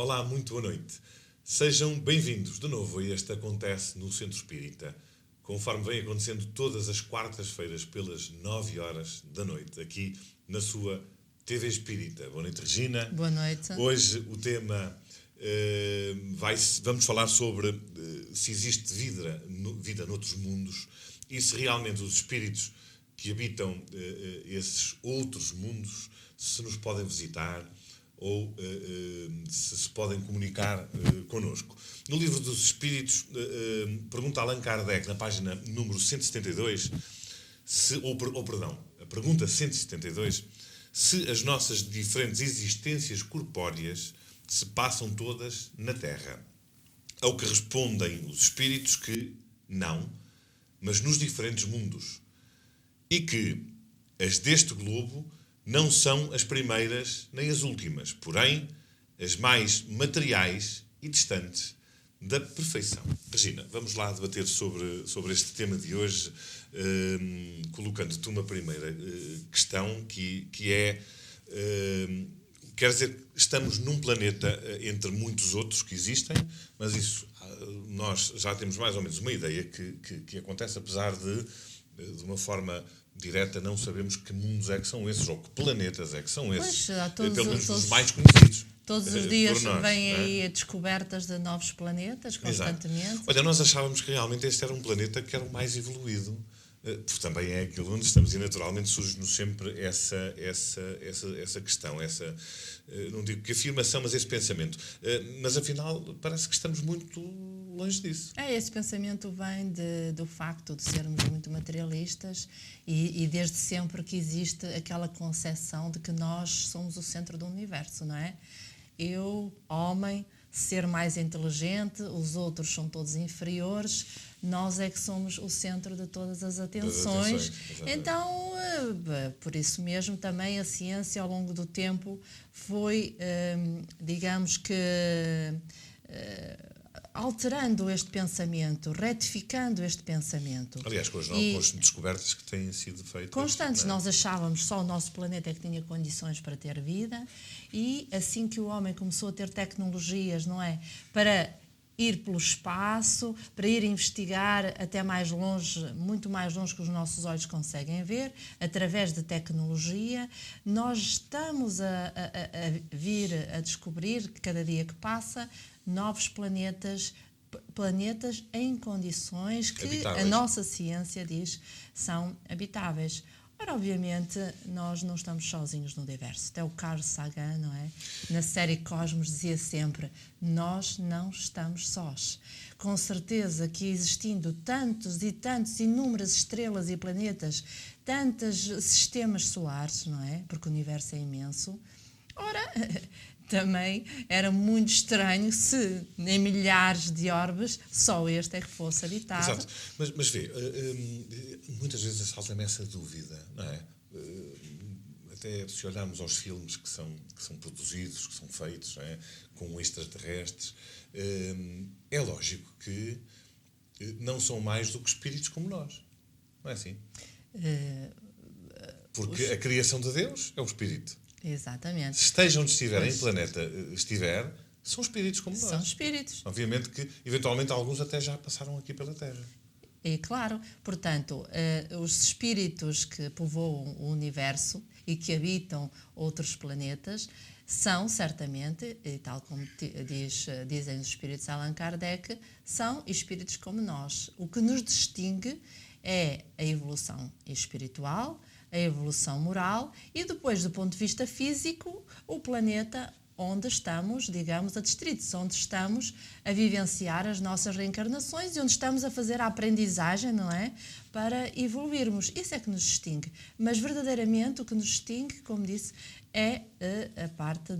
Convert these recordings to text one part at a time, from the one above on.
Olá, muito boa noite. Sejam bem-vindos de novo a este Acontece no Centro Espírita, conforme vem acontecendo todas as quartas-feiras pelas 9 horas da noite, aqui na sua TV Espírita. Boa noite, Regina. Boa noite. Hoje o tema vamos falar sobre se existe vida noutros mundos e se realmente os espíritos que habitam esses outros mundos se nos podem visitar ou se podem comunicar connosco. No livro dos Espíritos, pergunta Allan Kardec, na página número 172, a pergunta 172, se as nossas diferentes existências corpóreas se passam todas na Terra. Ao que respondem os Espíritos que não, mas nos diferentes mundos. E que as deste globo não são as primeiras nem as últimas, porém as mais materiais e distantes da perfeição. Regina, vamos lá debater sobre este tema de hoje, colocando-te uma primeira questão que é, quer dizer, estamos num planeta entre muitos outros que existem, mas isso nós já temos mais ou menos uma ideia que acontece, apesar de uma forma direta, não sabemos que mundos é que são esses, ou que planetas é que são esses, pelo menos os mais conhecidos. Todos os dias vêm aí descobertas de novos planetas, constantemente. Exato. Olha, nós achávamos que realmente este era um planeta que era o mais evoluído, porque também é aquilo onde estamos, e naturalmente surge-nos sempre essa questão, não digo que afirmação, mas esse pensamento. Mas afinal, parece que estamos muito longe disso. Esse pensamento vem do facto de sermos muito materialistas e desde sempre que existe aquela concepção de que nós somos o centro do universo, não é? Eu, homem, ser mais inteligente, os outros são todos inferiores, nós é que somos o centro de todas as atenções. Então, por isso mesmo, também a ciência, ao longo do tempo, foi, digamos que, alterando este pensamento, retificando este pensamento. Aliás, com as descobertas que têm sido feitas. Constantes, nós achávamos só o nosso planeta é que tinha condições para ter vida, e assim que o homem começou a ter tecnologias, não é? Para ir pelo espaço, para ir investigar até mais longe, muito mais longe que os nossos olhos conseguem ver, através de tecnologia, nós estamos a vir a descobrir, cada dia que passa, novos planetas em condições que habitáveis. A nossa ciência diz são habitáveis. Ora, obviamente, nós não estamos sozinhos no universo. Até o Carl Sagan, não é? Na série Cosmos dizia sempre, nós não estamos sós. Com certeza que existindo tantos e tantos, inúmeras estrelas e planetas, tantos sistemas solares, não é? Porque o universo é imenso. Ora, também era muito estranho se, em milhares de orbes, só este é que fosse habitado. Exato. Mas vê, muitas vezes assalta-me essa dúvida, não é? Até se olharmos aos filmes que são produzidos, que são feitos, não é? Com extraterrestres, é lógico que não são mais do que espíritos como nós. Não é assim? Porque a criação de Deus é o espírito. Exatamente. Se esteja onde estiver, em planeta são espíritos como nós. São espíritos. Obviamente que, eventualmente, alguns até já passaram aqui pela Terra. E claro, portanto, os espíritos que povoam o universo e que habitam outros planetas são, certamente, e tal como dizem os espíritos de Allan Kardec, são espíritos como nós. O que nos distingue é a evolução espiritual, a evolução moral e depois, do ponto de vista físico, o planeta onde estamos, digamos, adstritos, onde estamos a vivenciar as nossas reencarnações e onde estamos a fazer a aprendizagem, não é? Para evoluirmos. Isso é que nos distingue. Mas, verdadeiramente, o que nos distingue, como disse, é a parte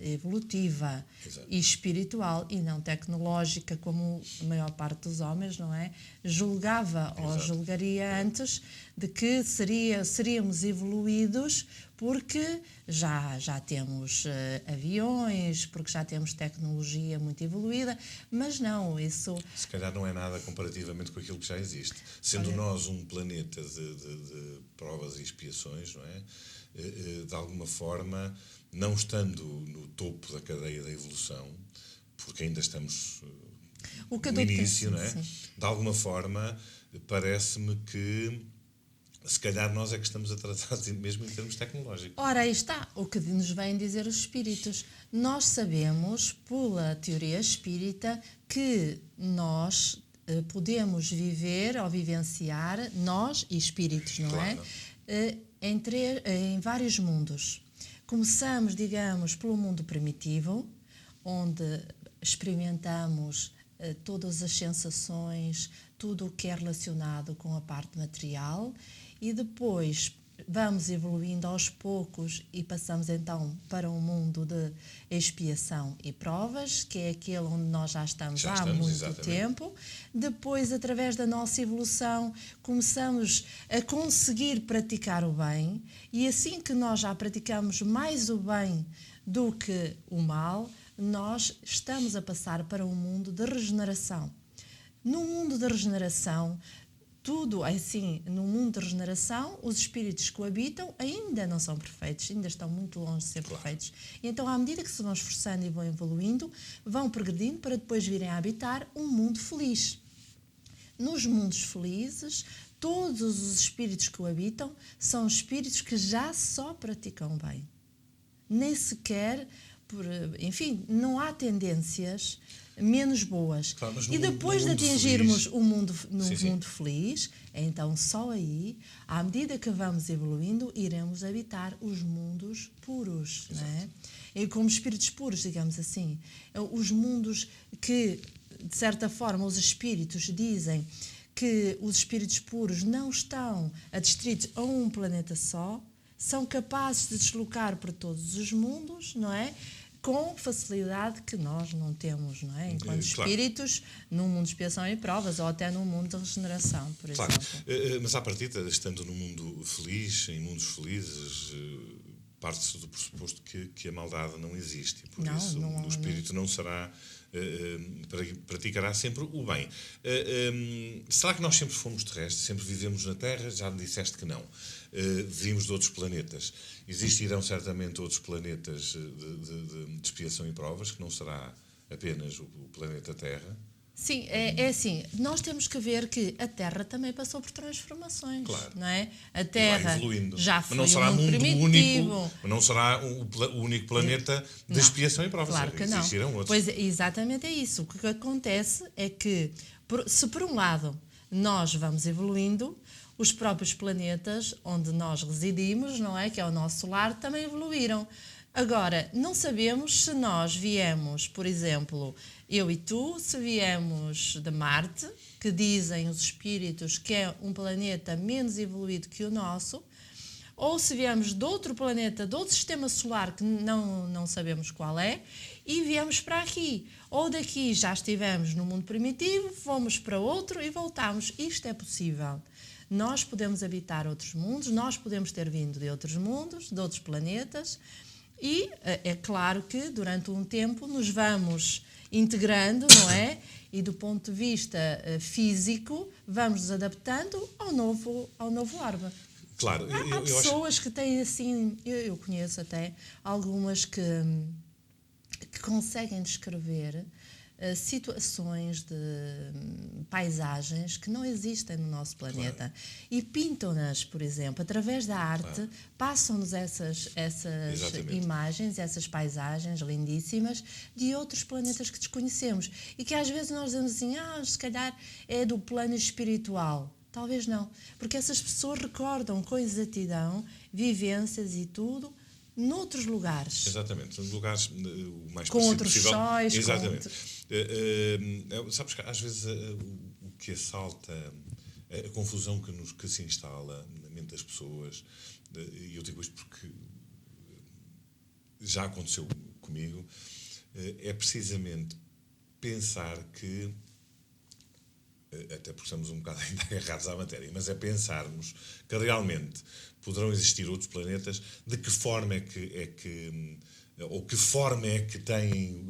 evolutiva. Exato. E espiritual e não tecnológica, como a maior parte dos homens, não é? Julgava. Exato. Ou julgaria antes de que seríamos evoluídos porque já temos aviões, porque já temos tecnologia muito evoluída, mas não, isso... Se calhar não é nada comparativamente com aquilo que já existe. Sendo nós um planeta de provas e expiações, não é? de alguma forma, não estando no topo da cadeia da evolução, porque ainda estamos no início, não é? De alguma forma, parece-me que se calhar nós é que estamos atrasados mesmo em termos tecnológicos. Ora, aí está o que nos vêm dizer os espíritos. Nós sabemos, pela teoria espírita, que nós podemos viver ou vivenciar, nós e espíritos, não claro. é? Em vários mundos. Começamos, digamos, pelo mundo primitivo, onde experimentamos todas as sensações, tudo o que é relacionado com a parte material, e depois vamos evoluindo aos poucos e passamos então para um mundo de expiação e provas, que é aquele onde nós já estamos há muito exatamente. tempo. Depois, através da nossa evolução, começamos a conseguir praticar o bem, e assim que nós já praticamos mais o bem do que o mal, nós estamos a passar para um mundo de regeneração. No mundo da regeneração, tudo assim, no mundo de regeneração, os espíritos que o habitam ainda não são perfeitos, ainda estão muito longe de ser perfeitos. E então, à medida que se vão esforçando e vão evoluindo, vão progredindo para depois virem a habitar um mundo feliz. Nos mundos felizes, todos os espíritos que o habitam são espíritos que já só praticam bem. Nem sequer, enfim, não há tendências menos boas. Claro, e depois de atingirmos o mundo, mundo feliz, então só aí, à medida que vamos evoluindo, iremos habitar os mundos puros. Não é? E como espíritos puros, digamos assim. Os mundos que, de certa forma, os espíritos dizem que os espíritos puros não estão adstritos a um planeta só, são capazes de deslocar para todos os mundos, não é? Com facilidade que nós não temos, não é? Enquanto espíritos, num mundo de expiação e provas, ou até num mundo de regeneração, por exemplo. Mas à partida, estando num mundo feliz, em mundos felizes, parte-se do pressuposto que a maldade não existe. Por isso, o espírito não será... praticará sempre o bem. Será que nós sempre fomos terrestres, sempre vivemos na Terra? Já me disseste que não. Vimos de outros planetas. Existirão certamente outros planetas de expiação e provas, que não será apenas o planeta Terra. Sim, é assim, nós temos que ver que a Terra também passou por transformações, claro. Não é? A Terra já foi mas não será um mundo primitivo. Único, não será o único planeta de expiação e provas. Claro que não. Existirão outros. Pois, exatamente é isso. O que acontece é que, se por um lado nós vamos evoluindo, os próprios planetas onde nós residimos, não é? Que é o nosso lar, também evoluíram. Agora, não sabemos se nós viemos, por exemplo, eu e tu, se viemos de Marte, que dizem os espíritos que é um planeta menos evoluído que o nosso, ou se viemos de outro planeta, de outro sistema solar que não sabemos qual é, e viemos para aqui. Ou daqui já estivemos no mundo primitivo, fomos para outro e voltamos. Isto é possível. Nós podemos habitar outros mundos, nós podemos ter vindo de outros mundos, de outros planetas, e é claro que durante um tempo nos vamos integrando, não é? E do ponto de vista físico, vamos nos adaptando ao novo orbe. Claro. Há pessoas que têm assim, eu conheço até algumas que conseguem descrever situações de paisagens que não existem no nosso planeta. Claro. E pintam-nas, por exemplo, através da arte, claro. Passam-nos essas imagens, essas paisagens lindíssimas de outros planetas que desconhecemos. E que às vezes nós dizemos assim, se calhar é do plano espiritual. Talvez não, porque essas pessoas recordam com exatidão vivências e tudo noutros lugares. Exatamente, lugares o mais com outros possível. Sóis. Exatamente. Sabes que às vezes o que assalta, a confusão que se instala na mente das pessoas, e eu digo isto porque já aconteceu comigo, é precisamente pensar que, até porque estamos um bocado ainda agarrados à matéria, mas é pensarmos que realmente poderão existir outros planetas, de que forma é que ou que forma é que têm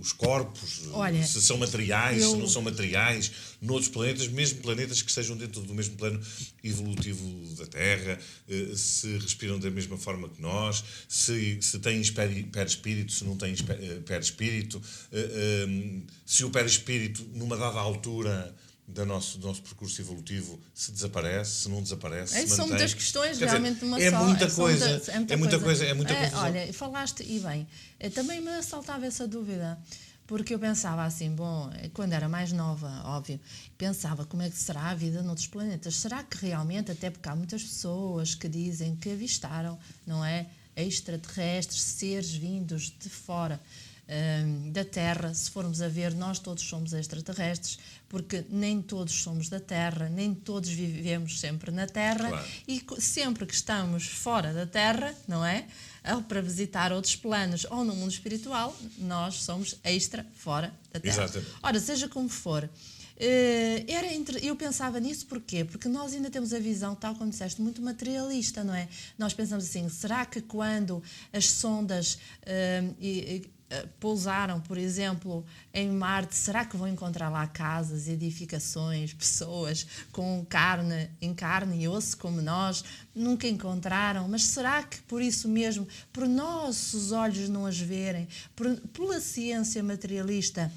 os corpos, Olha, se são materiais, se não são materiais, noutros planetas, mesmo planetas que estejam dentro do mesmo plano evolutivo da Terra, se respiram da mesma forma que nós, se têm perispírito, se não têm perispírito, se o perispírito, numa dada altura do nosso percurso evolutivo, se desaparece, se não desaparece, se mantém. São muitas questões, Quer realmente, dizer, uma é só. muita coisa. É muita coisa. Olha, falaste, e bem, também me assaltava essa dúvida, porque eu pensava assim, bom, quando era mais nova, óbvio, pensava como é que será a vida noutros planetas. Será que realmente, até porque há muitas pessoas que dizem que avistaram, não é, extraterrestres, seres vindos de fora da Terra. Se formos a ver, nós todos somos extraterrestres, porque nem todos somos da Terra, nem todos vivemos sempre na Terra, claro. E sempre que estamos fora da Terra, não é? Para visitar outros planos ou no mundo espiritual, nós somos extra fora da Terra. Exatamente. Ora, seja como for, eu pensava nisso porquê? Porque nós ainda temos a visão, tal como disseste, muito materialista, não é? Nós pensamos assim, será que quando as sondas pousaram, por exemplo, em Marte, será que vão encontrar lá casas, edificações, pessoas com carne e osso como nós? Nunca encontraram, mas será que por isso mesmo, por nossos olhos não as verem, pela ciência materialista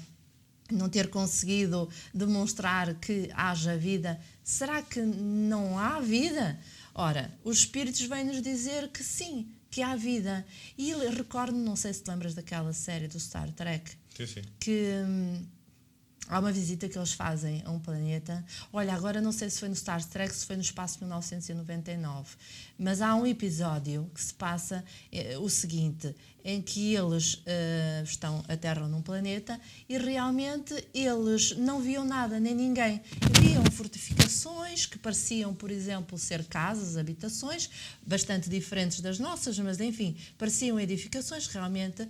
não ter conseguido demonstrar que haja vida, será que não há vida? Ora, os espíritos vêm-nos dizer que sim, que há vida. E recordo, não sei se te lembras daquela série do Star Trek, sim. que há uma visita que eles fazem a um planeta. Olha, agora não sei se foi no Star Trek, se foi no Espaço 1999, mas há um episódio que se passa o seguinte, em que eles aterram num planeta e realmente eles não viam nada, nem ninguém. Viam fortificações que pareciam, por exemplo, ser casas, habitações, bastante diferentes das nossas, mas enfim, pareciam edificações realmente,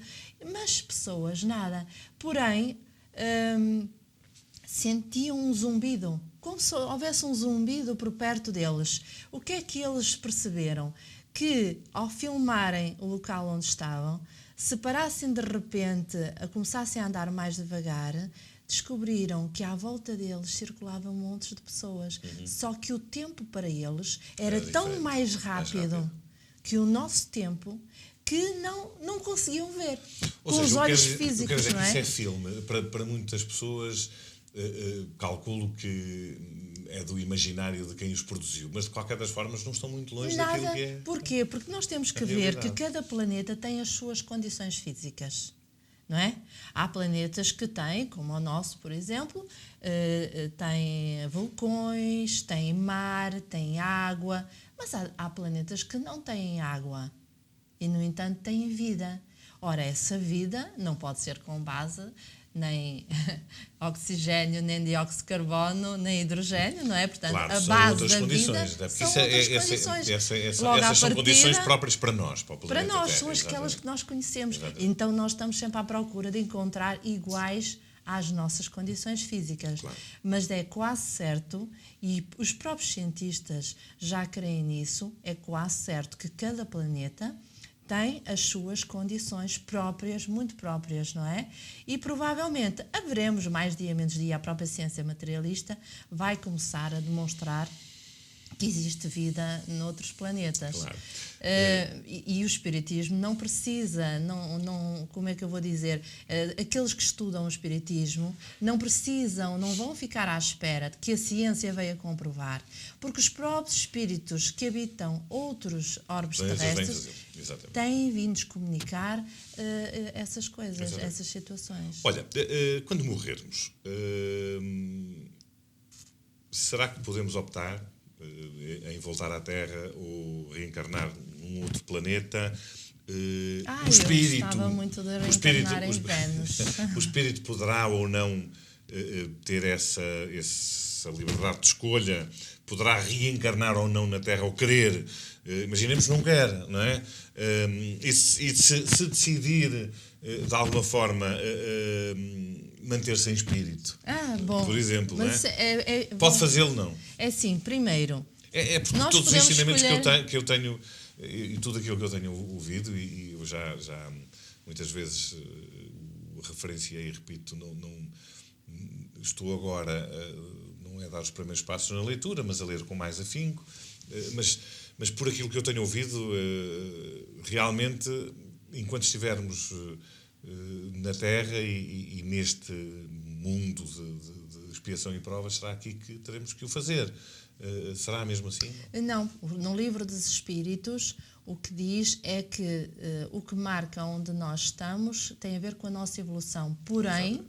mas pessoas, nada. Porém, sentiam um zumbido, como se houvesse um zumbido por perto deles. O que é que eles perceberam? Que, ao filmarem o local onde estavam, se parassem de repente, começassem a andar mais devagar, descobriram que à volta deles circulavam montes de pessoas. Só que o tempo para eles era tão mais rápido que o nosso tempo, que não conseguiam ver. Ou com seja, os olhos físicos, quero dizer não é? que isso é filme. Para muitas pessoas, calculo que é do imaginário de quem os produziu, mas de qualquer das formas não estão muito longe daquilo que é. Porquê? Porque nós temos que ver que cada planeta tem as suas condições físicas, não é? Há planetas que têm, como o nosso, por exemplo, têm vulcões, têm mar, têm água, mas há planetas que não têm água e, no entanto, têm vida. Ora, essa vida não pode ser com base nem oxigênio, nem dióxido de carbono, nem hidrogênio, não é? Portanto, claro, a são base outras da condições, vida porque são outras condições. Essas são condições próprias para nós, para o planeta Para nós, Terra, são aquelas que nós conhecemos. Exatamente. Então, nós estamos sempre à procura de encontrar iguais às nossas condições físicas. Claro. Mas é quase certo, e os próprios cientistas já creem nisso, é quase certo que cada planeta tem as suas condições próprias, muito próprias, não é? E provavelmente haveremos mais dia, menos dia, a própria ciência materialista vai começar a demonstrar que existe vida noutros planetas. Claro. E o espiritismo não precisa, como é que eu vou dizer, aqueles que estudam o espiritismo não vão ficar à espera de que a ciência venha comprovar, porque os próprios espíritos que habitam outros orbes terrestres têm vindo comunicar essas coisas, Exatamente. essas situações. Olha, quando morrermos, será que podemos optar em voltar à Terra ou reencarnar num outro planeta? O espírito, eu gostava muito de reencarnar em Vênus. O espírito poderá ou não ter essa liberdade de escolha, poderá reencarnar ou não na Terra, ou querer. Imaginemos que não quer, não é? E se decidir, de alguma forma, manter-se em espírito, bom, por exemplo, mas não é? Pode fazê-lo, não? É assim, primeiro... É porque nós todos os podemos ensinamentos escolher... que eu tenho e tudo aquilo que eu tenho ouvido, e eu já muitas vezes referenciei e repito, não estou agora, não é a dar os primeiros passos na leitura, mas a ler com mais afinco, mas por aquilo que eu tenho ouvido, realmente, enquanto estivermos na Terra e neste mundo de expiação e provas, será aqui que teremos que o fazer. Será mesmo assim? Não, no Livro dos Espíritos o que diz é que o que marca onde nós estamos tem a ver com a nossa evolução. Porém, exato,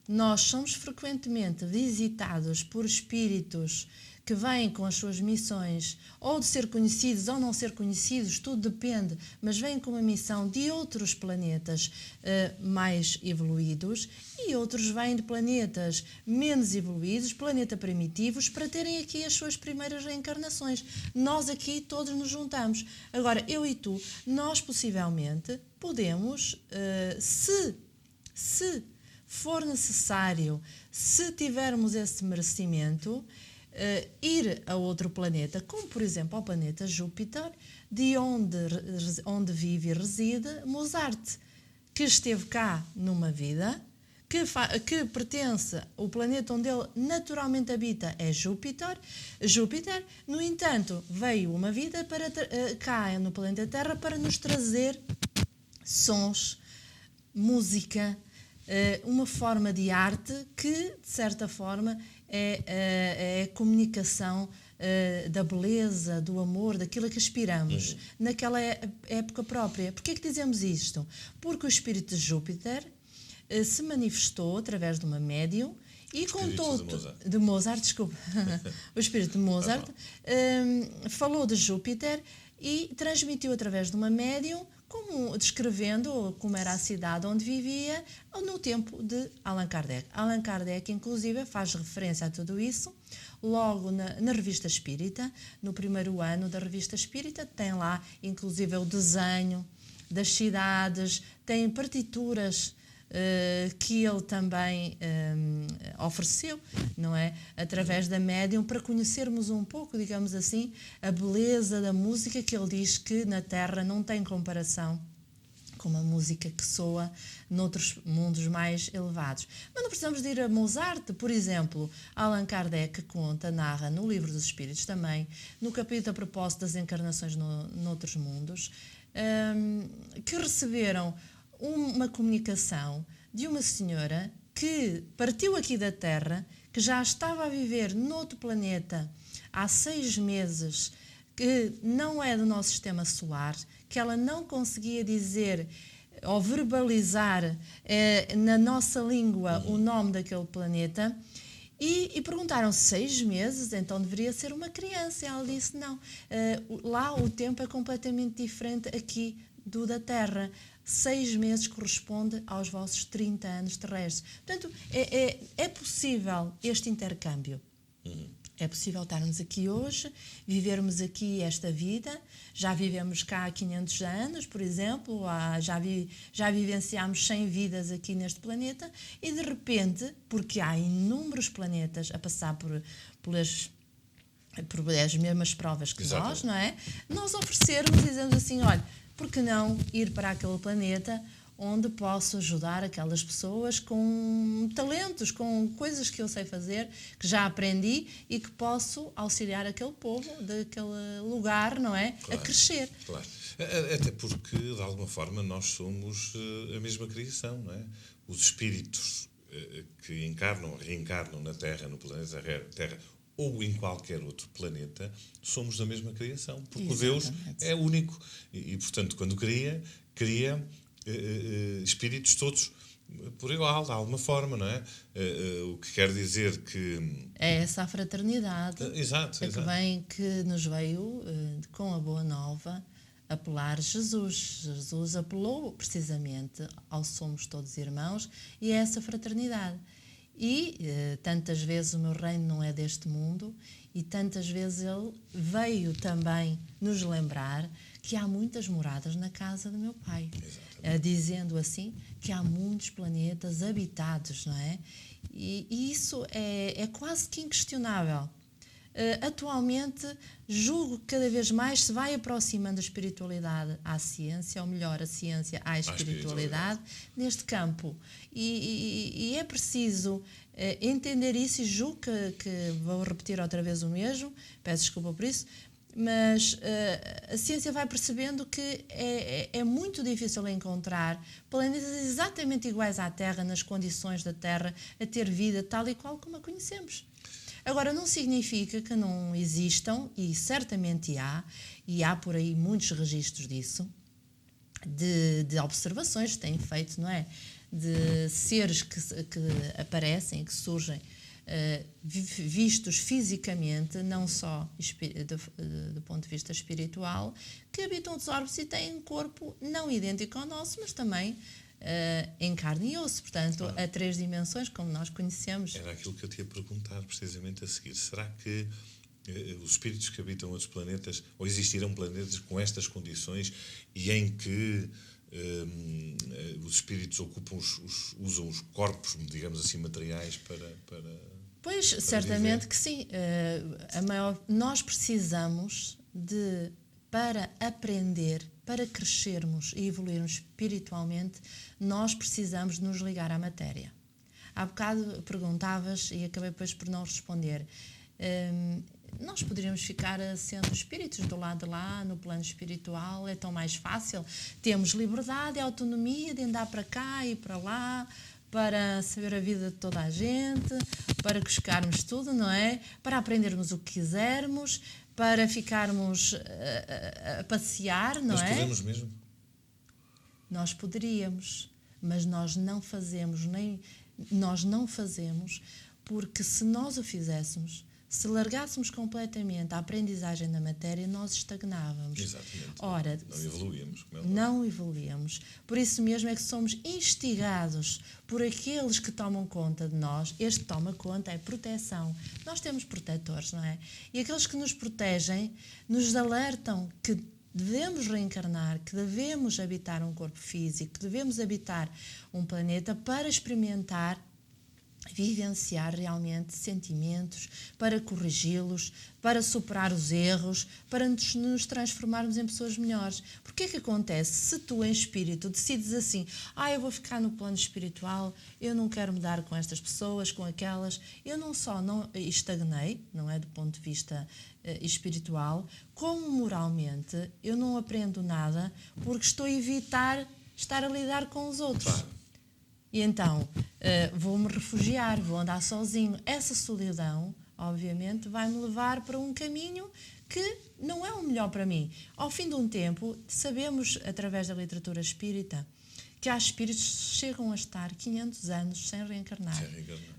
nós somos frequentemente visitados por espíritos que vêm com as suas missões, ou de ser conhecidos ou não ser conhecidos, tudo depende, mas vêm com uma missão de outros planetas mais evoluídos, e outros vêm de planetas menos evoluídos, planeta primitivos, para terem aqui as suas primeiras reencarnações. Nós aqui todos nos juntamos. Agora, eu e tu, nós possivelmente podemos, se for necessário, se tivermos esse merecimento, ir a outro planeta, como por exemplo ao planeta Júpiter, de onde vive e reside Mozart, que esteve cá numa vida, que pertence, o planeta onde ele naturalmente habita é Júpiter, no entanto, veio uma vida para cá no planeta Terra para nos trazer sons, música, uma forma de arte que, de certa forma, é a comunicação da beleza, do amor, daquilo a que aspiramos, naquela época própria. Porquê é que dizemos isto? Porque o espírito de Júpiter se manifestou através de uma médium e contou... De Mozart, desculpa. O espírito de Mozart falou de Júpiter e transmitiu através de uma médium, descrevendo como era a cidade onde vivia no tempo de Allan Kardec. Allan Kardec, inclusive, faz referência a tudo isso logo na Revista Espírita, no primeiro ano da Revista Espírita, tem lá, inclusive, o desenho das cidades, tem partituras que ele também ofereceu, não é? Através da médium, para conhecermos um pouco, digamos assim, a beleza da música, que ele diz que na Terra não tem comparação com a música que soa noutros mundos mais elevados. Mas não precisamos de ir a Mozart, por exemplo. Allan Kardec narra no Livro dos Espíritos também, no capítulo a propósito das encarnações noutros mundos, que receberam uma comunicação de uma senhora que partiu aqui da Terra, que já estava a viver noutro planeta há 6 meses, que não é do nosso sistema solar, que ela não conseguia dizer ou verbalizar na nossa língua o nome daquele planeta, e perguntaram 6 meses, então deveria ser uma criança. Ela disse não, lá o tempo é completamente diferente aqui do da Terra. 6 meses corresponde aos vossos 30 anos terrestres. Portanto, é possível este intercâmbio. É possível estarmos aqui hoje, vivermos aqui esta vida. Já vivemos cá há 500 anos, por exemplo, já vivenciámos 100 vidas aqui neste planeta, e de repente, porque há inúmeros planetas a passar por as mesmas provas que nós, não é? Nós oferecermos e dizemos assim, olha, por que não ir para aquele planeta onde posso ajudar aquelas pessoas com talentos, com coisas que eu sei fazer, que já aprendi, e que posso auxiliar aquele povo daquele lugar, não é? Claro, a crescer. Claro. Até porque, de alguma forma, nós somos a mesma criação, não é? Os espíritos que encarnam, reencarnam na Terra, no planeta Terra, ou em qualquer outro planeta, somos da mesma criação, porque exatamente. O Deus é único e, portanto, quando cria espíritos todos por igual, de alguma forma, não é? O que quer dizer que... É essa a fraternidade exato. que nos veio, com a boa nova, apelar Jesus. Jesus apelou precisamente ao somos todos irmãos, e é essa fraternidade. E tantas vezes o meu reino não é deste mundo, e tantas vezes ele veio também nos lembrar que há muitas moradas na casa do meu Pai. Dizendo assim que há muitos planetas habitados, não é? E isso é quase que inquestionável. atualmente, julgo que cada vez mais se vai aproximando a espiritualidade à ciência, ou melhor, a ciência à espiritualidade, neste campo. E é preciso entender isso, e julgo que vou repetir outra vez o mesmo, peço desculpa por isso, mas a ciência vai percebendo que é muito difícil encontrar planetas exatamente iguais à Terra, nas condições da Terra, a ter vida tal e qual como a conhecemos. Agora, não significa que não existam, e certamente há por aí muitos registros disso, de observações que têm feito, não é? De seres que aparecem, que surgem, vistos fisicamente, não só do ponto de vista espiritual, que habitam outros órbitos e têm um corpo não idêntico ao nosso, mas também em carne e osso, portanto, a 3 dimensões, como nós conhecemos. Era aquilo que eu te ia perguntar precisamente a seguir. Será que os espíritos que habitam outros planetas, ou existirão planetas com estas condições e em que os espíritos usam os corpos, digamos assim, materiais para Pois, para certamente viver? que sim. Nós precisamos para aprender, para crescermos e evoluirmos espiritualmente, nós precisamos de nos ligar à matéria. Há bocado perguntavas, e acabei depois por não responder, nós poderíamos ficar sendo espíritos do lado de lá, no plano espiritual, é tão mais fácil. Temos liberdade e autonomia de andar para cá e para lá, para saber a vida de toda a gente, para buscarmos tudo, não é? Para aprendermos o que quisermos, para ficarmos a passear, não é? Mas podemos mesmo? Nós poderíamos, mas nós não fazemos, porque se nós o fizéssemos, se largássemos completamente a aprendizagem da matéria, nós estagnávamos. Exatamente. Ora, não evoluíamos. Não evoluíamos. Por isso mesmo é que somos instigados por aqueles que tomam conta de nós. Este toma conta é proteção. Nós temos protetores, não é? E aqueles que nos protegem nos alertam que devemos reencarnar, que devemos habitar um corpo físico, que devemos habitar um planeta para experimentar, vivenciar realmente sentimentos, para corrigi-los, para superar os erros, para nos transformarmos em pessoas melhores. Porque é que acontece? Se tu, em espírito, decides assim, eu vou ficar no plano espiritual, eu não quero me dar com estas pessoas, com aquelas, eu não estagnei, não é, do ponto de vista espiritual, como moralmente eu não aprendo nada, porque estou a evitar estar a lidar com os outros. Claro. E então, vou-me refugiar, vou andar sozinho. Essa solidão, obviamente, vai-me levar para um caminho que não é o melhor para mim. Ao fim de um tempo, sabemos, através da literatura espírita, que há espíritos que chegam a estar 500 anos sem reencarnar.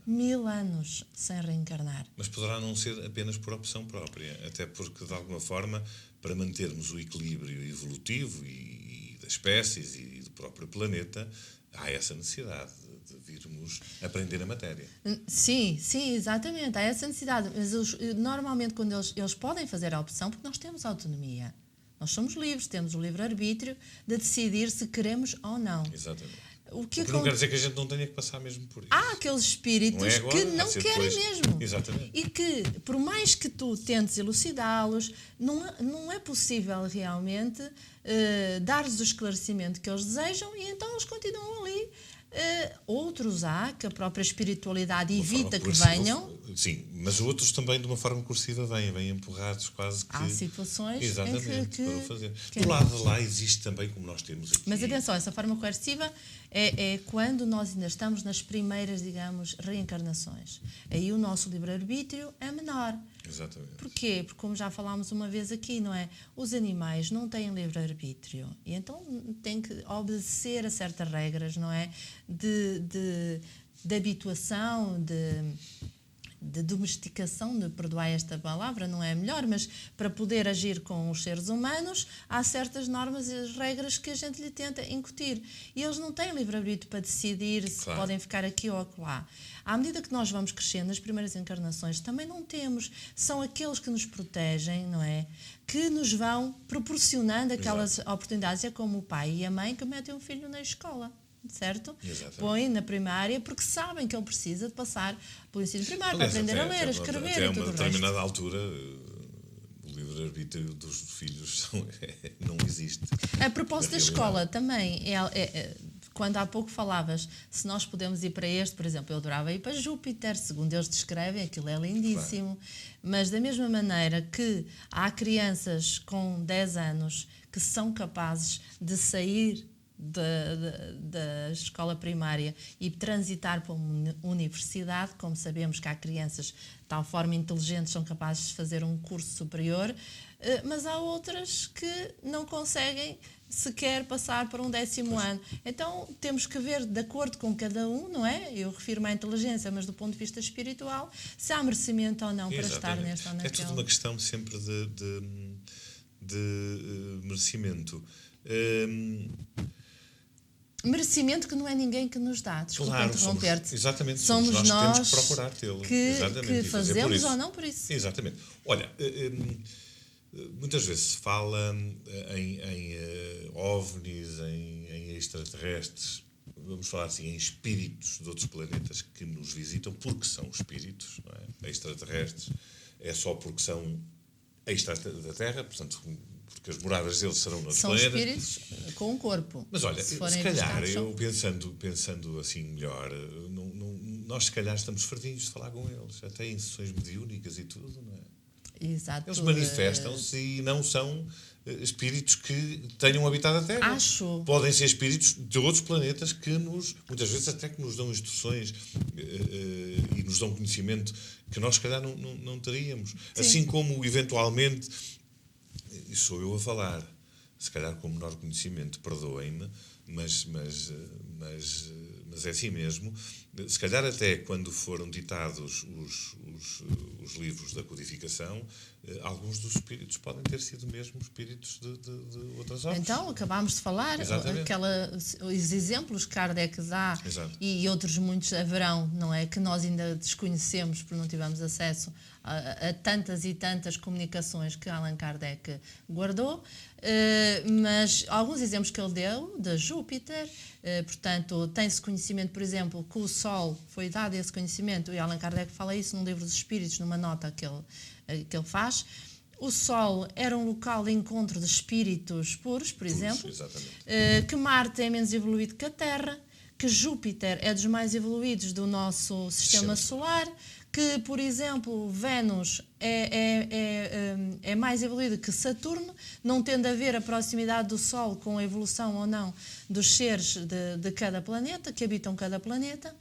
1000 anos sem reencarnar. Mas poderá não ser apenas por opção própria, até porque, de alguma forma, para mantermos o equilíbrio evolutivo e das espécies e do próprio planeta, há essa necessidade de virmos aprender a matéria. Sim, exatamente. Há essa necessidade. Mas normalmente, quando eles podem fazer a opção, porque nós temos autonomia. Nós somos livres, temos o livre-arbítrio de decidir se queremos ou não. Exatamente. Porque não quer dizer que a gente não tenha que passar mesmo por isso. Há aqueles espíritos que não querem mesmo. Exatamente. E que, por mais que tu tentes elucidá-los, não é possível realmente dar-lhes o esclarecimento que eles desejam, e então eles continuam ali. Outros há que a própria espiritualidade evita que venham. Sim, mas outros também de uma forma cursiva vêm empurrados quase que... Há situações exatamente, em que para o fazer. Do lado de lá existe também, como nós temos aqui... Mas atenção, essa forma coerciva é quando nós ainda estamos nas primeiras, digamos, reencarnações. Aí o nosso livre-arbítrio é menor. Exatamente. Porquê? Porque, como já falámos uma vez aqui, não é? Os animais não têm livre-arbítrio e então têm que obedecer a certas regras, não é? De habituação, de domesticação, de perdoar esta palavra, não é melhor, mas para poder agir com os seres humanos, há certas normas e regras que a gente lhe tenta incutir. E eles não têm livre-arbítrio para decidir se podem ficar aqui ou acolá. À medida que nós vamos crescendo, nas primeiras encarnações, também não temos. São aqueles que nos protegem, não é? Que nos vão proporcionando aquelas oportunidades. É como o pai e a mãe que metem um filho na escola. certo? Exatamente. Põe na primária porque sabem que ele precisa de passar pelo ensino primário para aprender a ler, a escrever até e tudo o uma resto. determinada altura, o livre-arbítrio dos filhos não existe. A propósito da escola, também, quando há pouco falavas, se nós podemos ir para este, por exemplo, eu adorava ir para Júpiter, segundo eles descrevem, aquilo é lindíssimo, mas da mesma maneira que há crianças com 10 anos que são capazes de sair da escola primária e transitar para uma universidade, como sabemos que há crianças de tal forma inteligentes são capazes de fazer um curso superior, mas há outras que não conseguem sequer passar para um 10º ano. Então temos que ver de acordo com cada um, não é? Eu refiro-me à inteligência, mas do ponto de vista espiritual, se há merecimento ou não para estar neste ou naquele. É tudo uma questão sempre de merecimento. Merecimento que não é ninguém que nos dá. Desculpa interromper-te. Exatamente. Somos nós que temos que procurar tê-lo. Que fazemos ou não por isso. Exatamente. Olha, muitas vezes se fala em OVNIs, em extraterrestres, vamos falar assim, em espíritos de outros planetas que nos visitam, porque são espíritos, não é? Extraterrestres é só porque são extra da Terra, portanto, porque as moradas deles serão noutros planetas. São espíritos com um corpo. Mas olha, se calhar, eu pensando assim melhor, nós se calhar estamos fardinhos de falar com eles, até em sessões mediúnicas e tudo, não é? Exato. Eles manifestam-se e não são espíritos que tenham habitado a Terra. Acho. Podem ser espíritos de outros planetas que muitas vezes até que nos dão instruções e nos dão conhecimento que nós se calhar não teríamos. Sim. Assim como eventualmente, e sou eu a falar, se calhar com menor conhecimento, perdoem-me, mas é assim mesmo. Se calhar até quando foram ditados os livros da codificação, alguns dos espíritos podem ter sido mesmo espíritos de outras obras. Então, acabámos de falar, os exemplos que Kardec dá. Exato. E outros muitos haverão, não é? Que nós ainda desconhecemos porque não tivemos acesso a tantas e tantas comunicações que Allan Kardec guardou, mas alguns exemplos que ele deu, da Júpiter, portanto, tem-se conhecimento, por exemplo, que o Sol, foi dado esse conhecimento, e Allan Kardec fala isso num livro dos Espíritos, numa nota que ele faz. O Sol era um local de encontro de espíritos puros, por exemplo, que Marte é menos evoluído que a Terra, que Júpiter é dos mais evoluídos do nosso sistema solar, que, por exemplo, Vênus é mais evoluído que Saturno, não tendo a ver a proximidade do Sol com a evolução ou não dos seres de cada planeta, que habitam cada planeta.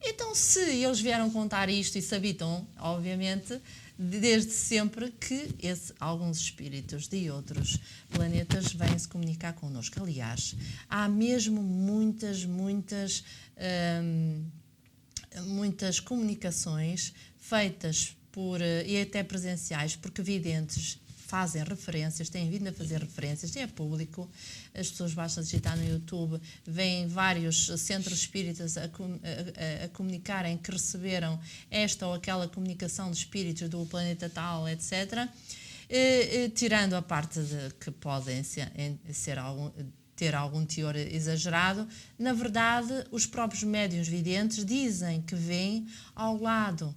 Então, se eles vieram contar isto e se habitam, obviamente, desde sempre que alguns espíritos de outros planetas vêm-se comunicar connosco. Aliás, há mesmo muitas comunicações feitas e até presenciais, porque videntes fazem referências, têm vindo a fazer referências, é público, as pessoas basta digitar no YouTube, vêm vários centros espíritas a comunicarem que receberam esta ou aquela comunicação de espíritos do planeta tal, etc., tirando a parte de que podem ter algum teor exagerado. Na verdade, os próprios médiuns videntes dizem que vêm ao lado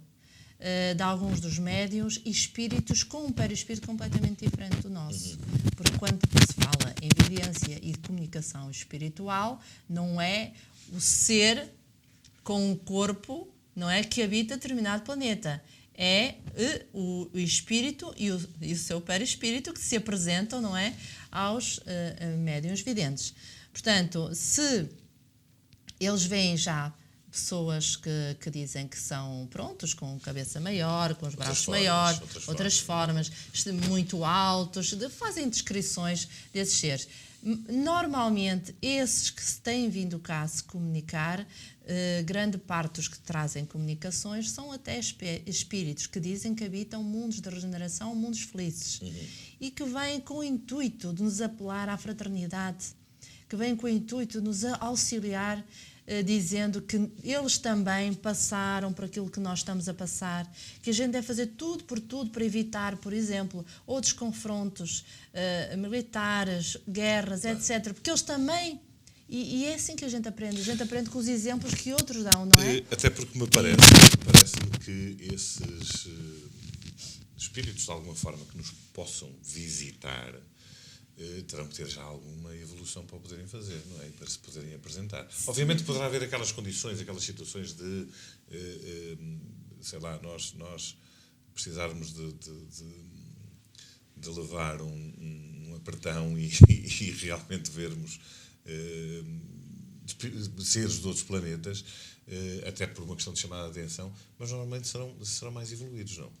de alguns dos médiuns espíritos com um perispírito completamente diferente do nosso. Porque quando se fala em evidência e de comunicação espiritual, não é o ser com um corpo, não é, que habita determinado planeta. É o espírito e o seu perispírito que se apresentam, não é, aos médiuns videntes. Portanto, se eles veem já pessoas que dizem que são prontos, com cabeça maior, com os braços maiores, outras formas, muito altos, fazem descrições desses seres. Normalmente, esses que se têm vindo cá a se comunicar, grande parte dos que trazem comunicações são até espíritos que dizem que habitam mundos de regeneração, mundos felizes, e que vêm com o intuito de nos apelar à fraternidade, que vêm com o intuito de nos auxiliar, dizendo que eles também passaram por aquilo que nós estamos a passar, que a gente deve fazer tudo por tudo para evitar, por exemplo, outros confrontos militares, guerras, etc. Porque eles também E é assim que a gente aprende com os exemplos que outros dão, não é? Até porque parece-me que esses espíritos, de alguma forma, que nos possam visitar, terão que ter já alguma evolução para o poderem fazer, não é? E para se poderem apresentar. Obviamente poderá haver aquelas condições, aquelas situações de, sei lá, nós precisarmos de levar um apertão e realmente vermos seres de outros planetas, até por uma questão de chamada de atenção, mas normalmente serão mais evoluídos, não?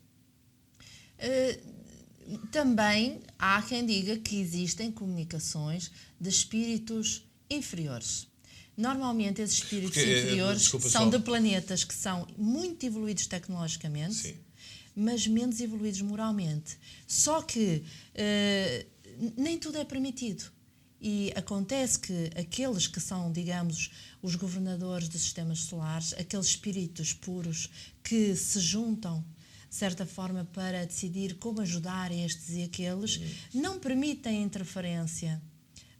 Também há quem diga que existem comunicações de espíritos inferiores. Normalmente esses espíritos inferiores são de planetas que são muito evoluídos tecnologicamente, sim, mas menos evoluídos moralmente. Só que nem tudo é permitido. E acontece que aqueles que são, digamos, os governadores dos sistemas solares, aqueles espíritos puros que se juntam, de certa forma, para decidir como ajudar estes e aqueles, não permitem interferência.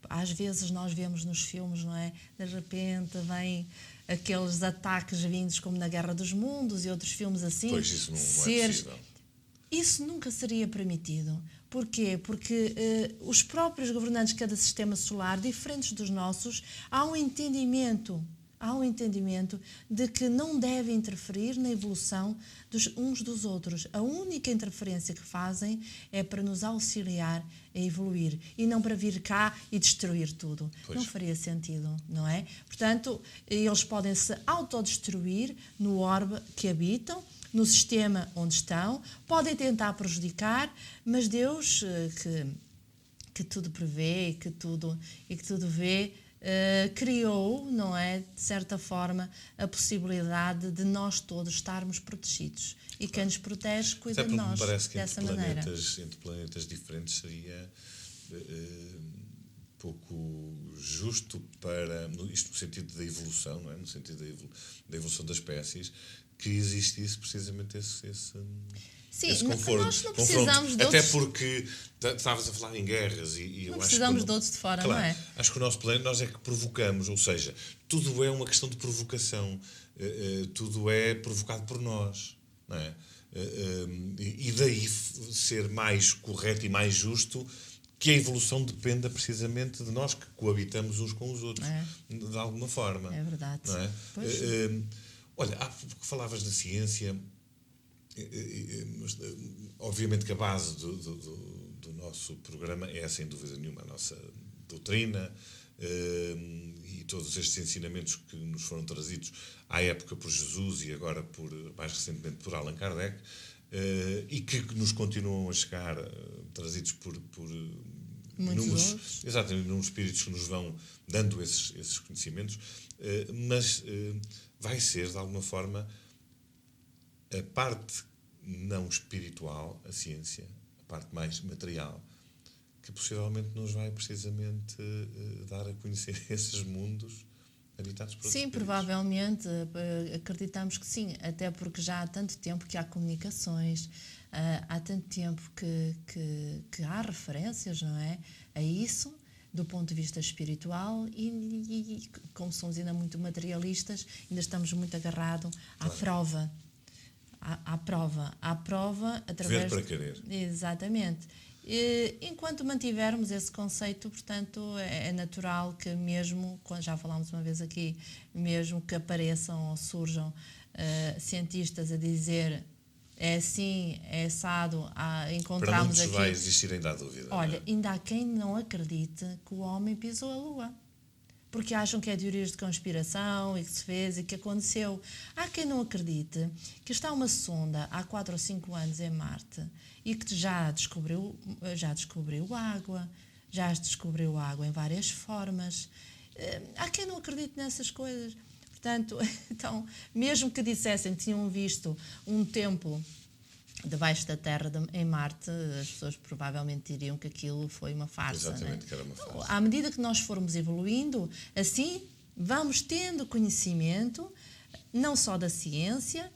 Às vezes nós vemos nos filmes, não é? De repente vem aqueles ataques vindos como na Guerra dos Mundos e outros filmes assim. Pois, isso não é possível. Isso nunca seria permitido. Porquê? Porque os próprios governantes de cada sistema solar, diferentes dos nossos, há um entendimento de que não devem interferir na evolução uns dos outros. A única interferência que fazem é para nos auxiliar a evoluir e não para vir cá e destruir tudo. Pois. Não faria sentido, não é? Portanto, eles podem se autodestruir no orbe que habitam, no sistema onde estão, podem tentar prejudicar, mas Deus, que tudo prevê e que tudo vê, criou, não é, de certa forma, a possibilidade de nós todos estarmos protegidos. E quem nos protege cuida de nós dessa maneira. Entre planetas diferentes seria pouco justo para, isto no sentido da evolução, não é? No sentido da evolução das espécies, que existisse precisamente esse sim, esse conforto, nós não precisamos de outros... Até porque estavas a falar em guerras e não eu precisamos acho que de outros de fora, claro, não é? Acho que o nosso planeta nós é que provocamos, ou seja, tudo é uma questão de provocação, tudo é provocado por nós, não é? E daí ser mais correto e mais justo que a evolução dependa precisamente de nós que coabitamos uns com os outros, de alguma forma. É verdade. Não é? Olha, há pouco falavas da ciência. Obviamente que a base do nosso programa é, sem dúvida nenhuma, a nossa doutrina e todos estes ensinamentos que nos foram trazidos à época por Jesus e agora, mais recentemente, por Allan Kardec, e que nos continuam a chegar, trazidos por inúmeros espíritos que nos vão dando esses conhecimentos, mas vai ser, de alguma forma, a parte não espiritual, a ciência, a parte mais material, que possivelmente nos vai precisamente dar a conhecer esses mundos habitados por outros espíritos. Provavelmente, acreditamos que sim, até porque já há tanto tempo que há comunicações, há tanto tempo que há referências, não é, a isso, do ponto de vista espiritual e como somos ainda muito materialistas, ainda estamos muito agarrados à prova. À prova através... Ver para querer. Exatamente. Enquanto mantivermos esse conceito, portanto, é natural que mesmo, já falámos uma vez aqui, mesmo que apareçam ou surjam cientistas a dizer é assim, é assado, encontramos aqui... Para muitos vai existir ainda a dúvida. Olha, ainda há quem não acredite que o homem pisou a Lua. Porque acham que é teorias de conspiração e que se fez e que aconteceu. Há quem não acredite que está uma sonda há 4 ou 5 anos em Marte e que já descobriu água, já descobriu água em várias formas. Há quem não acredite nessas coisas. Portanto, então, mesmo que dissessem que tinham visto um templo debaixo da Terra em Marte, as pessoas provavelmente diriam que aquilo foi uma farsa. Exatamente, não é? que era uma farsa. À medida que nós formos evoluindo, assim vamos tendo conhecimento, não só da ciência,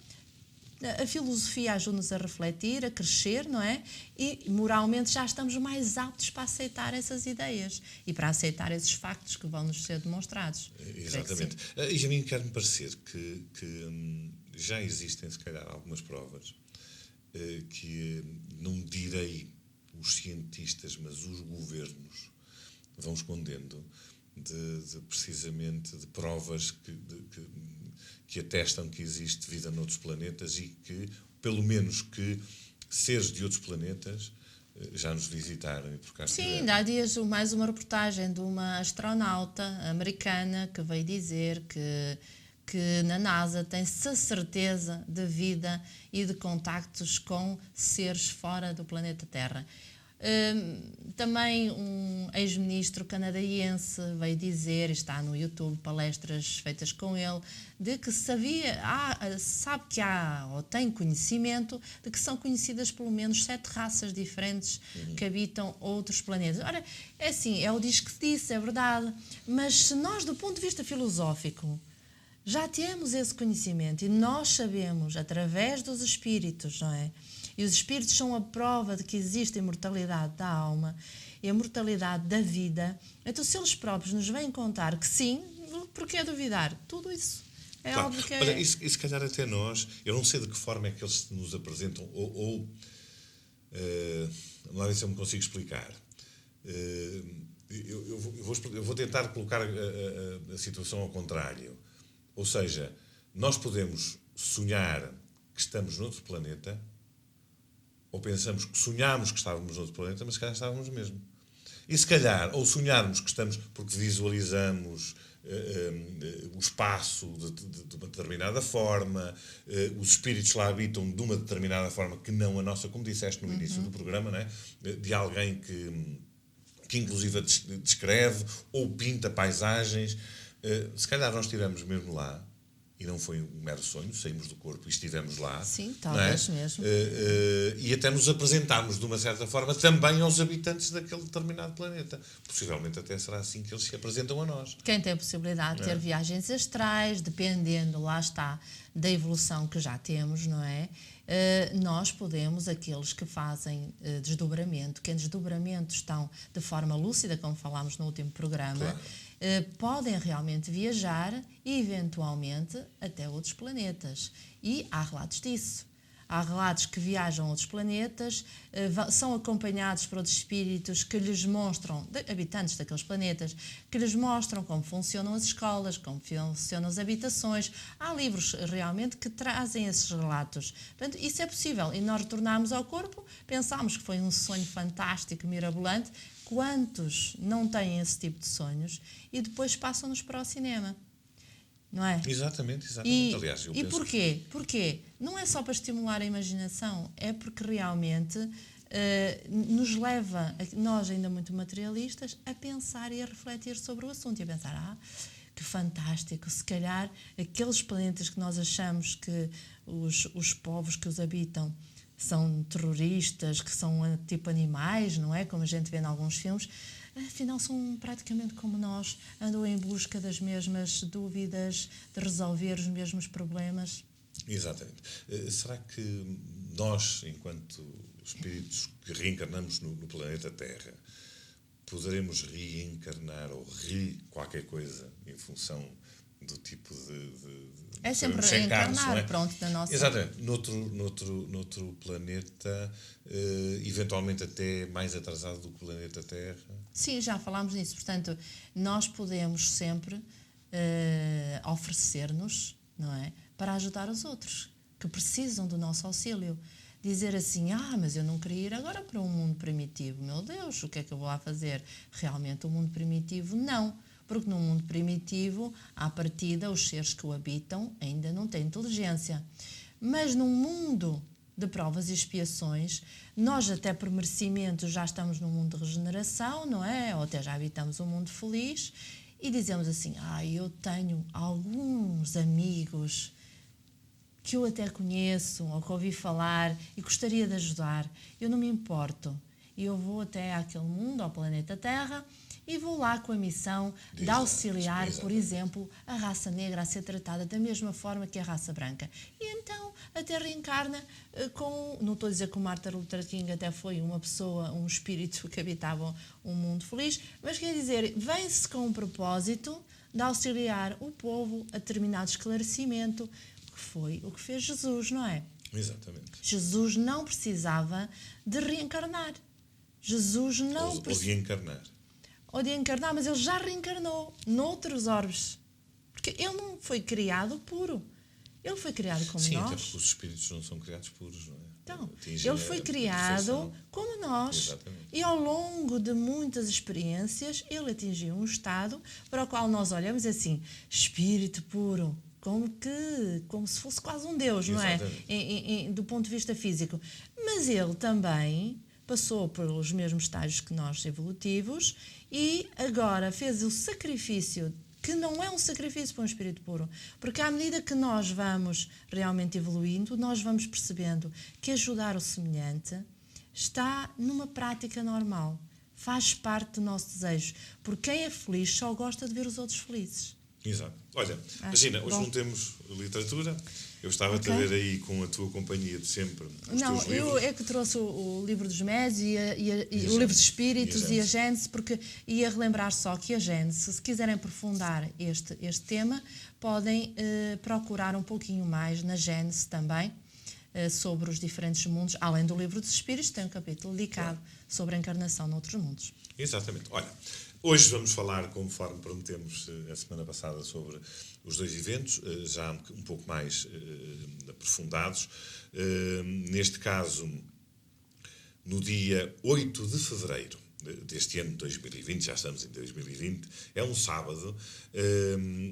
A filosofia ajuda-nos a refletir, a crescer, não é? E moralmente já estamos mais aptos para aceitar essas ideias e para aceitar esses factos que vão nos ser demonstrados. Exatamente. E a mim quer-me parecer que já existem, se calhar, algumas provas que, não direi os cientistas, mas os governos vão escondendo precisamente de provas que atestam que existe vida noutros planetas e que, pelo menos, que seres de outros planetas já nos visitaram e por cá estiveram. Sim, há dias mais uma reportagem de uma astronauta americana que veio dizer que na NASA tem-se a certeza de vida e de contactos com seres fora do planeta Terra. Também um ex-ministro canadense veio dizer, está no YouTube, palestras feitas com ele, de que sabe que há, ou tem conhecimento, de que são conhecidas pelo menos 7 raças diferentes que habitam outros planetas. Ora, é assim, é o diz que se disse, é verdade, mas se nós, do ponto de vista filosófico, já temos esse conhecimento e nós sabemos, através dos espíritos, não é? E os espíritos são a prova de que existe a imortalidade da alma e a mortalidade da vida. Então, se eles próprios nos vêm contar que sim, por que duvidar? Tudo isso é claro. óbvio que é... Olha, e se calhar até nós, eu não sei de que forma é que eles nos apresentam, vamos lá ver se eu me consigo explicar. Eu vou tentar colocar a situação ao contrário. Ou seja, nós podemos sonhar que estamos noutro planeta, ou pensamos que sonhámos que estávamos noutro planeta, mas se calhar estávamos mesmo. E se calhar, ou sonharmos que estamos, porque visualizamos o espaço de uma determinada forma, os espíritos lá habitam de uma determinada forma que não a nossa, como disseste no início do programa, não é? De alguém que inclusive descreve ou pinta paisagens. Se calhar nós estivemos mesmo lá e não foi um mero sonho, saímos do corpo e estivemos lá. Sim, talvez mesmo. E até nos apresentámos de uma certa forma também aos habitantes daquele determinado planeta. Possivelmente até será assim que eles se apresentam a nós. Quem tem a possibilidade de ter viagens astrais, dependendo, lá está, da evolução que já temos, não é? Nós podemos, aqueles que fazem desdobramento, que em desdobramento estão de forma lúcida, como falámos no último programa, claro. Podem realmente viajar e, eventualmente, até outros planetas. E há relatos disso. Há relatos que viajam a outros planetas, são acompanhados por outros espíritos que lhes mostram, habitantes daqueles planetas, que lhes mostram como funcionam as escolas, como funcionam as habitações. Há livros realmente que trazem esses relatos. Portanto, isso é possível. E nós retornarmos ao corpo, pensámos que foi um sonho fantástico, mirabolante. Quantos não têm esse tipo de sonhos e depois passam-nos para o cinema? Não é? Exatamente. Aliás, eu penso porquê? Porquê? Não é só para estimular a imaginação, é porque realmente nos leva, nós ainda muito materialistas, a pensar e a refletir sobre o assunto e a pensar, que fantástico, se calhar aqueles planetas que nós achamos que os povos que os habitam são terroristas, que são tipo animais, não é? Como a gente vê em alguns filmes, afinal são praticamente como nós, andam em busca das mesmas dúvidas, de resolver os mesmos problemas. Exatamente. Será que nós, enquanto espíritos que reencarnamos no planeta Terra, poderemos reencarnar ou qualquer coisa em função do tipo de é sempre reencarnar, pronto, na nossa... Exatamente. Noutro planeta, eventualmente até mais atrasado do que o planeta Terra. Sim, já falámos nisso. Portanto, nós podemos sempre oferecer-nos, não é, para ajudar os outros que precisam do nosso auxílio. Dizer assim, mas eu não queria ir agora para um mundo primitivo. Meu Deus, o que é que eu vou lá fazer? Realmente, o mundo primitivo, não. Porque no mundo primitivo, à partida, os seres que o habitam ainda não têm inteligência. Mas num mundo de provas e expiações, nós até por merecimento já estamos num mundo de regeneração, não é? Ou até já habitamos um mundo feliz e dizemos assim, eu tenho alguns amigos que eu até conheço ou que ouvi falar e gostaria de ajudar. Eu não me importo. Eu vou até àquele mundo, ao planeta Terra, e vou lá com a missão de auxiliar, por exemplo, a raça negra a ser tratada da mesma forma que a raça branca. E então até reencarna com... Não estou a dizer que o Martin Luther King até foi uma pessoa, um espírito que habitava um mundo feliz, mas quer dizer, vem-se com um propósito de auxiliar o povo a determinado esclarecimento, que foi o que fez Jesus, não é? Exatamente. Jesus não precisava de reencarnar. Jesus não ou de encarnar. Ou de encarnar, mas ele já reencarnou noutros orbes. Porque ele não foi criado puro. Ele foi criado como Sim, nós. até porque os espíritos não são criados puros, não é? Então, Atingem ele foi a criado perfeição. como nós. Exatamente. E ao longo de muitas experiências, ele atingiu um estado para o qual nós olhamos assim, espírito puro, como se fosse quase um Deus, não é? Do ponto de vista físico. Mas ele também passou pelos mesmos estágios que nós evolutivos e agora fez o sacrifício, que não é um sacrifício para um espírito puro, porque à medida que nós vamos realmente evoluindo, nós vamos percebendo que ajudar o semelhante está numa prática normal, faz parte do nosso desejo, porque quem é feliz só gosta de ver os outros felizes. Exato. Olha, imagina, hoje não temos literatura. Eu estava-te a ver aí com a tua companhia de sempre. Não, teus eu livros. é que trouxe o livro dos Médios e o livro dos Espíritos e a Gênese, porque ia relembrar só que a Gênese, se quiserem aprofundar este tema, podem procurar um pouquinho mais na Gênese também, sobre os diferentes mundos. Além do livro dos Espíritos, tem um capítulo dedicado sobre a encarnação noutros mundos. Exatamente. Olha, hoje vamos falar, conforme prometemos a semana passada, sobre os dois eventos, já um pouco mais aprofundados. Neste caso, no dia 8 de fevereiro deste ano de 2020, já estamos em 2020, é um sábado,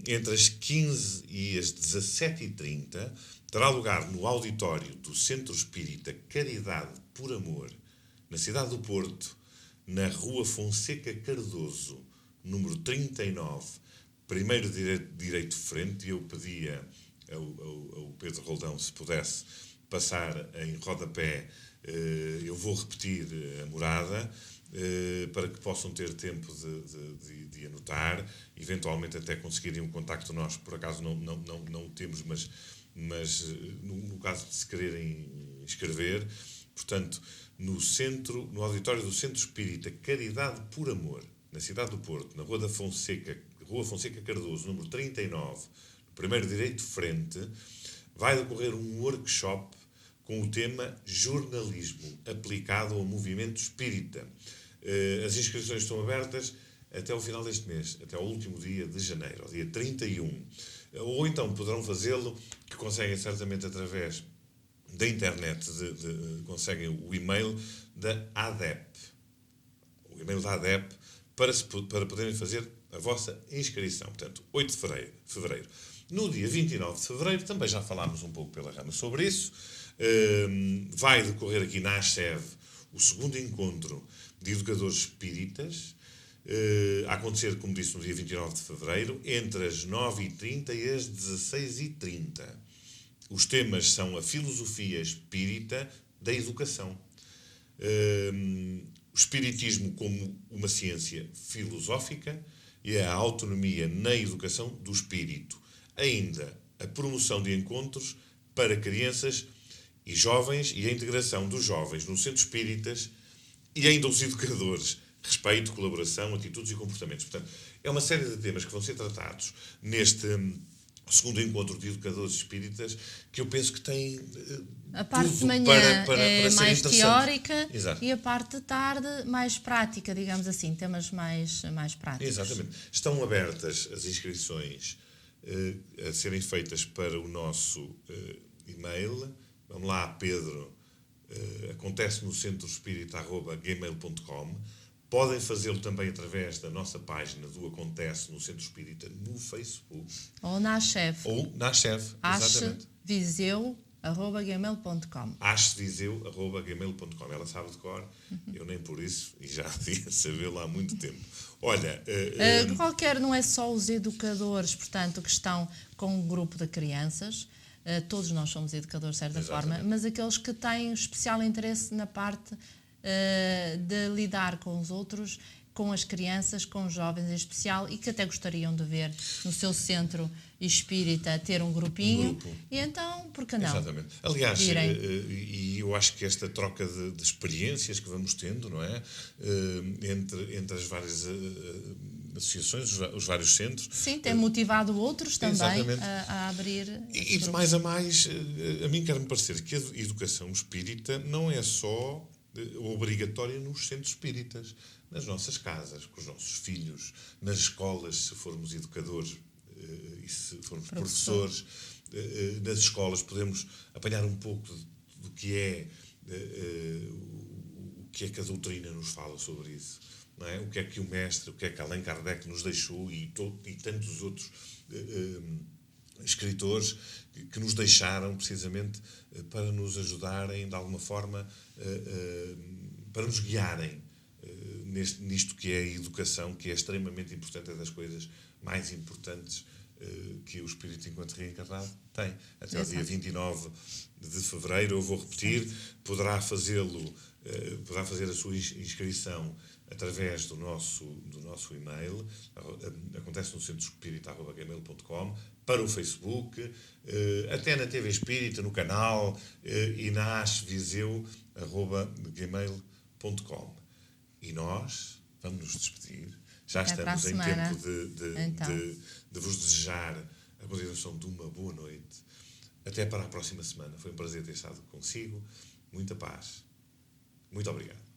entre as 15 e as 17h30, terá lugar no auditório do Centro Espírita Caridade por Amor, na cidade do Porto, na Rua Fonseca Cardoso, número 39, primeiro direito frente, e eu pedia ao Pedro Roldão, se pudesse passar em rodapé, eu vou repetir a morada, para que possam ter tempo de anotar, eventualmente até conseguirem um contacto nós, por acaso não o temos, mas no caso de se quererem inscrever, portanto, no auditório do Centro Espírita Caridade por Amor, na cidade do Porto, na Rua Fonseca Cardoso, número 39, no primeiro direito frente, vai decorrer um workshop com o tema Jornalismo aplicado ao movimento espírita. As inscrições estão abertas até ao final deste mês, até ao último dia de janeiro, ao dia 31. Ou então poderão fazê-lo, que conseguem certamente através da internet, conseguem o e-mail da ADEP. O e-mail da ADEP para poderem fazer a vossa inscrição. Portanto, 8 de fevereiro. No dia 29 de fevereiro, também já falámos um pouco pela rama sobre isso, vai decorrer aqui na ASCEV o segundo encontro de educadores espíritas, a acontecer, como disse, no dia 29 de fevereiro, entre as 9h30 e as 16h30. Os temas são a filosofia espírita da educação, o espiritismo como uma ciência filosófica e a autonomia na educação do espírito. Ainda a promoção de encontros para crianças e jovens e a integração dos jovens no centro espíritas e ainda os educadores. Respeito, colaboração, atitudes e comportamentos. Portanto, é uma série de temas que vão ser tratados neste segundo encontro de educadores espíritas, que eu penso que tem a parte tudo de manhã para é ser mais teórica. Exato. E a parte de tarde mais prática, digamos assim, temas mais práticos. Exatamente. Estão abertas as inscrições a serem feitas para o nosso e-mail. Vamos lá, Pedro. Acontece no centroespírita@gmail.com. Podem fazê-lo também através da nossa página do Acontece no Centro Espírita no Facebook. Ou na ASCEV. Exatamente. Viseu@gmail.com. Viseu@gmail.com. Ela sabe de cor, eu nem por isso, e já devia sabê-lo há muito tempo. Olha... não é só os educadores, portanto, que estão com um grupo de crianças, todos nós somos educadores de certa forma, mas aqueles que têm especial interesse na parte de lidar com os outros com as crianças, com os jovens em especial, e que até gostariam de ver no seu centro espírita ter um grupinho. E então, por que não? Exatamente. Aliás, e eu acho que esta troca de experiências que vamos tendo, não é? Entre as várias associações, os vários centros. Sim, tem motivado outros também a abrir. E de mais a mais, a mim quer-me parecer que a educação espírita não é só obrigatória nos centros espíritas, nas nossas casas, com os nossos filhos, nas escolas, se formos educadores e se formos professores, nas escolas podemos apanhar um pouco do que é o que é que a doutrina nos fala sobre isso, não é? O que é que o mestre, o que é que Allan Kardec nos deixou e tantos outros escritores que nos deixaram precisamente para nos ajudarem de alguma forma, para nos guiarem nisto que é a educação, que é extremamente importante, é das coisas mais importantes que o espírito enquanto reencarnado tem. Até o dia 29 de fevereiro, eu vou repetir, poderá fazer a sua inscrição através do nosso e-mail, acontece no centroespírita@gmail.com, para o Facebook, até na TV Espírita, no canal, e na asviseu@gmail.com. E nós vamos nos despedir. Já estamos em tempo de vos desejar a continuação de uma boa noite. Até para a próxima semana. Foi um prazer ter estado consigo. Muita paz. Muito obrigado.